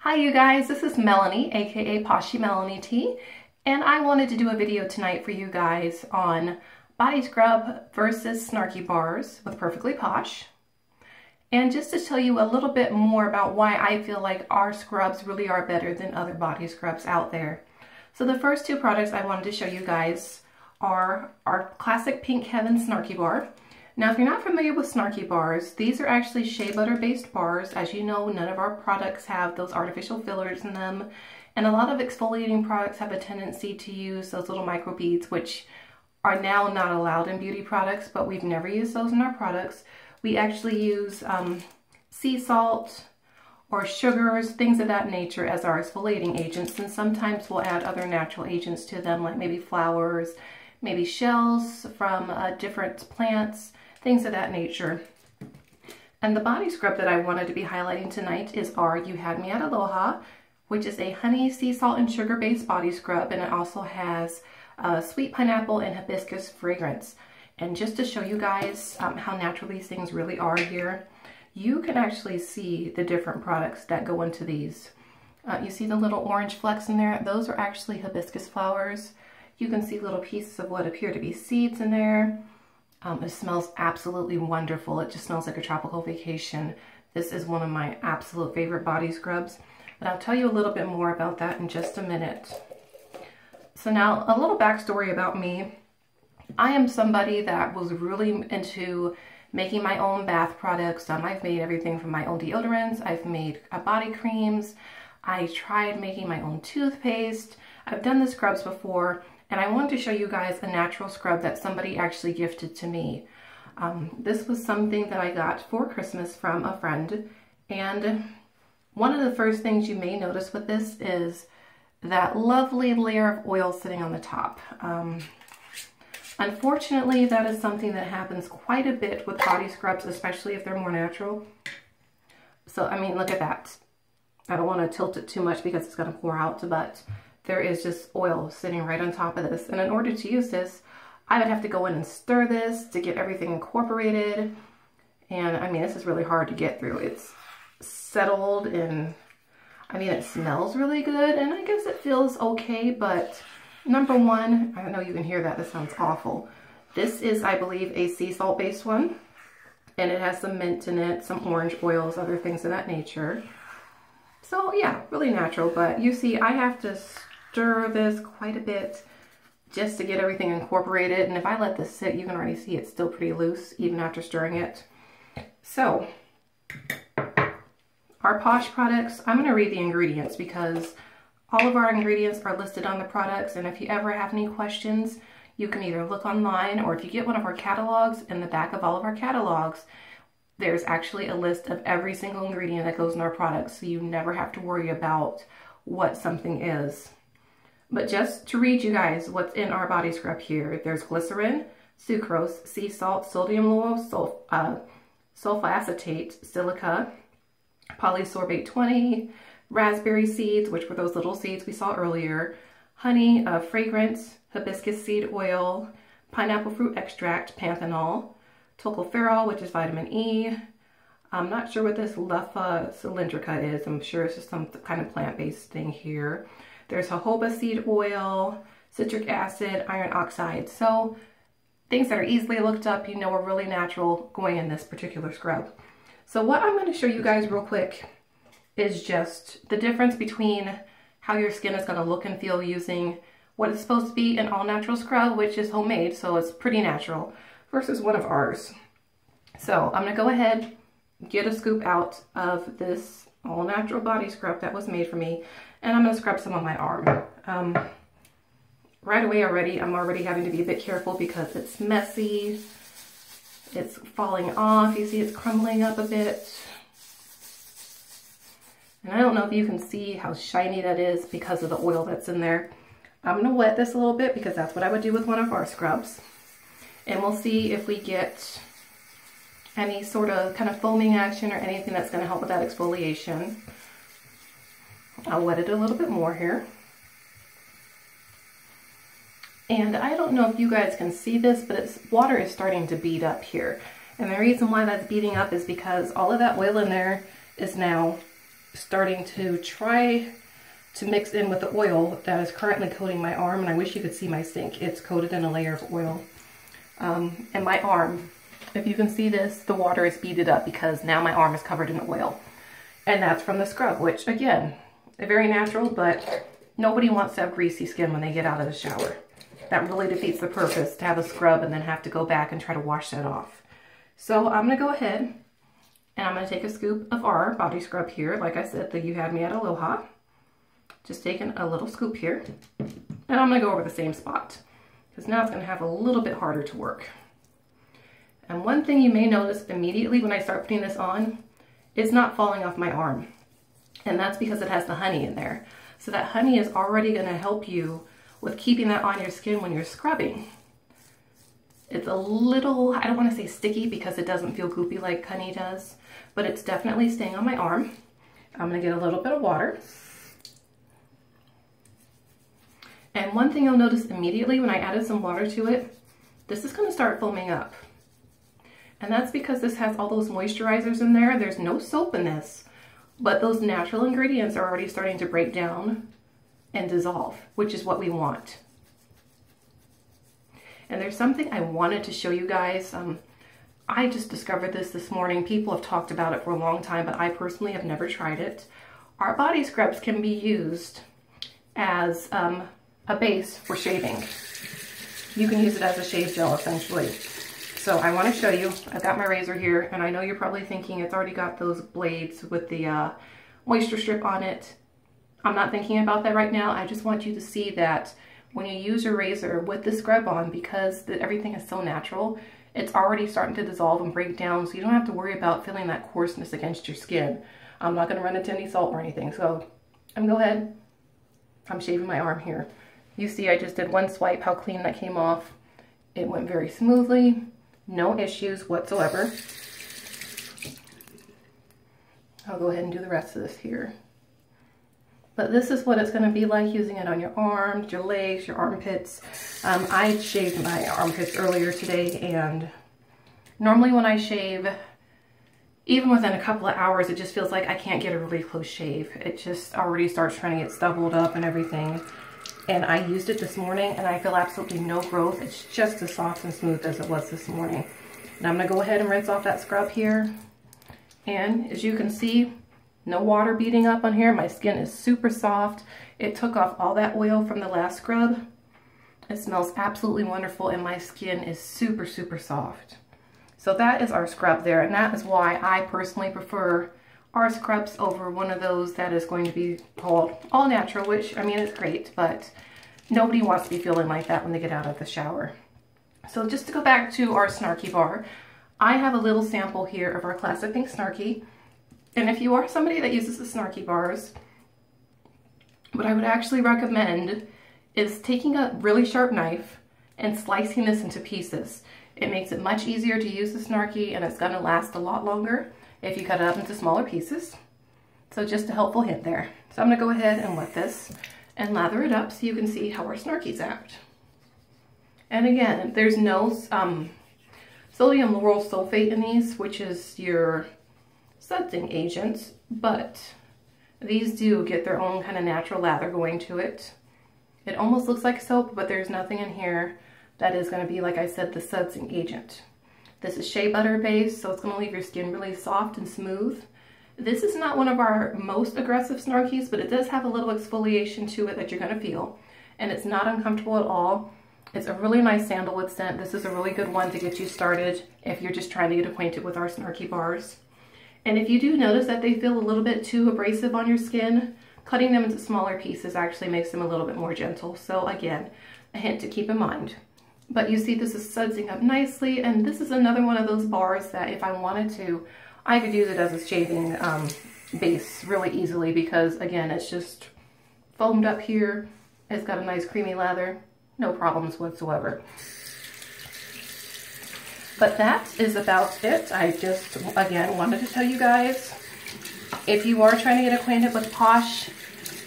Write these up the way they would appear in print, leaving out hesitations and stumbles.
Hi you guys, this is Melanie, aka Poshy Melanie T, and I wanted to do a video tonight for you guys on body scrub versus snarky bars with Perfectly Posh. And just to tell you a little bit more about why I feel like our scrubs really are better than other body scrubs out there. So the first two products I wanted to show you guys are our Classic Pink Snarky bar. Now, if you're not familiar with snarky bars, these are actually shea butter based bars. As you know, none of our products have those artificial fillers in them. And a lot of exfoliating products have a tendency to use those little microbeads, which are now not allowed in beauty products, but we've never used those in our products. We actually use sea salt or sugars, things of that nature as our exfoliating agents. And sometimes we'll add other natural agents to them, like maybe flowers, maybe shells from different plants, things of that nature. And the body scrub that I wanted to be highlighting tonight is our You Had Me At Aloha, which is a honey, sea salt, and sugar based body scrub, and it also has sweet pineapple and hibiscus fragrance. And just to show you guys how natural these things really are here, you can actually see the different products that go into these. You see the little orange flecks in there? Those are actually hibiscus flowers. You can see little pieces of what appear to be seeds in there. It smells absolutely wonderful. It just smells like a tropical vacation. This is one of my absolute favorite body scrubs, but I'll tell you a little bit more about that in just a minute. So now, a little backstory about me. I am somebody that was really into making my own bath products. I've made everything from my own deodorants. I've made body creams. I tried making my own toothpaste. I've done the scrubs before. And I wanted to show you guys a natural scrub that somebody actually gifted to me. This was something that I got for Christmas from a friend. And one of the first things you may notice with this is that lovely layer of oil sitting on the top. Unfortunately, that is something that happens quite a bit with body scrubs, especially if they're more natural. So, I mean, look at that. I don't want to tilt it too much because it's going to pour out, but there is just oil sitting right on top of this. And in order to use this, I would have to go in and stir this to get everything incorporated. And I mean, this is really hard to get through. It's settled and I mean, it smells really good and I guess it feels okay. But number one, I know you can hear that. This sounds awful. This is, I believe, a sea salt based one. And it has some mint in it, some orange oils, other things of that nature. So yeah, really natural. But you see, I have to stir this quite a bit just to get everything incorporated, and if I let this sit, you can already see it's still pretty loose even after stirring it. So our Posh products, I'm going to read the ingredients because all of our ingredients are listed on the products, and if you ever have any questions, you can either look online, or if you get one of our catalogs, in the back of all of our catalogs there's actually a list of every single ingredient that goes in our products, so you never have to worry about what something is. But just to read you guys what's in our body scrub here, there's glycerin, sucrose, sea salt, sodium lauryl sulfacetate, silica, polysorbate 20, raspberry seeds, which were those little seeds we saw earlier, honey, fragrance, hibiscus seed oil, pineapple fruit extract, panthenol, tocopherol, which is vitamin E. I'm not sure what this Lefa cylindrica is. I'm sure it's just some kind of plant-based thing here. There's jojoba seed oil, citric acid, iron oxide. So things that are easily looked up, you know, are really natural going in this particular scrub. So what I'm going to show you guys real quick is just the difference between how your skin is going to look and feel using what is supposed to be an all-natural scrub, which is homemade, so it's pretty natural, versus one of ours. So I'm going to go ahead, get a scoop out of this all-natural body scrub that was made for me, and I'm going to scrub some on my arm. Right away I'm already having to be a bit careful because it's messy. It's falling off. You see it's crumbling up a bit. And I don't know if you can see how shiny that is because of the oil that's in there. I'm going to wet this a little bit because that's what I would do with one of our scrubs. And we'll see if we get any sort of kind of foaming action or anything that's going to help with that exfoliation. I'll wet it a little bit more here. And I don't know if you guys can see this, but water is starting to bead up here. And the reason why that's beading up is because all of that oil in there is now starting to try to mix in with the oil that is currently coating my arm, and I wish you could see my sink. It's coated in a layer of oil. And my arm, if you can see this, the water is beaded up because now my arm is covered in oil. And that's from the scrub, which again, very natural, but nobody wants to have greasy skin when they get out of the shower. That really defeats the purpose to have a scrub and then have to go back and try to wash that off. So I'm gonna go ahead and I'm gonna take a scoop of our body scrub here. Like I said, the You Had Me At Aloha. Just taking a little scoop here. And I'm gonna go over the same spot because now it's gonna have a little bit harder to work. And one thing you may notice immediately when I start putting this on, it's not falling off my arm. And that's because it has the honey in there. So that honey is already gonna help you with keeping that on your skin when you're scrubbing. It's a little, I don't wanna say sticky because it doesn't feel goopy like honey does, but it's definitely staying on my arm. I'm gonna get a little bit of water. And one thing you'll notice immediately when I added some water to it, this is gonna start foaming up. And that's because this has all those moisturizers in there. There's no soap in this, but those natural ingredients are already starting to break down and dissolve, which is what we want. And there's something I wanted to show you guys. I just discovered this morning. People have talked about it for a long time, but I personally have never tried it. Our body scrubs can be used as a base for shaving. You can use it as a shave gel essentially. So I want to show you, I've got my razor here, and I know you're probably thinking it's already got those blades with the moisture strip on it. I'm not thinking about that right now. I just want you to see that when you use your razor with the scrub on, because everything is so natural, it's already starting to dissolve and break down, so you don't have to worry about feeling that coarseness against your skin. I'm not going to run into any salt or anything, so I'm going to go ahead. I'm shaving my arm here. You see I just did one swipe, how clean that came off. It went very smoothly. No issues whatsoever. I'll go ahead and do the rest of this here. But this is what it's going to be like using it on your arms, your legs, your armpits. I shaved my armpits earlier today, and normally when I shave, even within a couple of hours, it just feels like I can't get a really close shave. It just already starts trying to get stubbled up and everything. And I used it this morning and I feel absolutely no growth. It's just as soft and smooth as it was this morning. Now I'm gonna go ahead and rinse off that scrub here. And as you can see, no water beating up on here. My skin is super soft. It took off all that oil from the last scrub. It smells absolutely wonderful and my skin is super, super soft. So that is our scrub there, and that is why I personally prefer our scrubs over one of those that is going to be called all natural, which, I mean, it's great, but nobody wants to be feeling like that when they get out of the shower. So just to go back to our Snarky bar, I have a little sample here of our Classic Pink Snarky. And if you are somebody that uses the Snarky bars, what I would actually recommend is taking a really sharp knife and slicing this into pieces. It makes it much easier to use the Snarky, and it's gonna last a lot longer if you cut it up into smaller pieces. So just a helpful hint there. So I'm gonna go ahead and wet this and lather it up so you can see how our Snarkies act. And again, there's no sodium lauryl sulfate in these, which is your sudsing agent, but these do get their own kind of natural lather going to it. It almost looks like soap, but there's nothing in here that is going to be, like I said, the sudsing agent. This is shea butter based, so it's going to leave your skin really soft and smooth. This is not one of our most aggressive Snarkies, but it does have a little exfoliation to it that you're going to feel, and it's not uncomfortable at all. It's a really nice sandalwood scent. This is a really good one to get you started if you're just trying to get acquainted with our Snarky bars. And if you do notice that they feel a little bit too abrasive on your skin, cutting them into smaller pieces actually makes them a little bit more gentle. So again, a hint to keep in mind. But you see this is sudsing up nicely, and this is another one of those bars that if I wanted to, I could use it as a shaving base really easily because again, it's just foamed up here. It's got a nice creamy lather, no problems whatsoever. But that is about it. I just, again, wanted to tell you guys, if you are trying to get acquainted with Posh,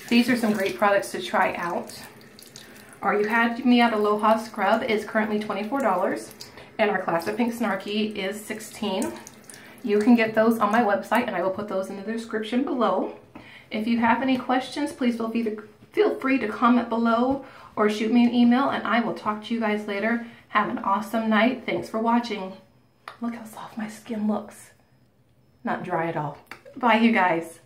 these are some great products to try out. Our You Had Me At Aloha scrub is currently $24, and our Classic Pink Snarky is $16. You can get those on my website, and I will put those in the description below. If you have any questions, please feel free to comment below or shoot me an email, and I will talk to you guys later. Have an awesome night. Thanks for watching. Look how soft my skin looks. Not dry at all. Bye, you guys.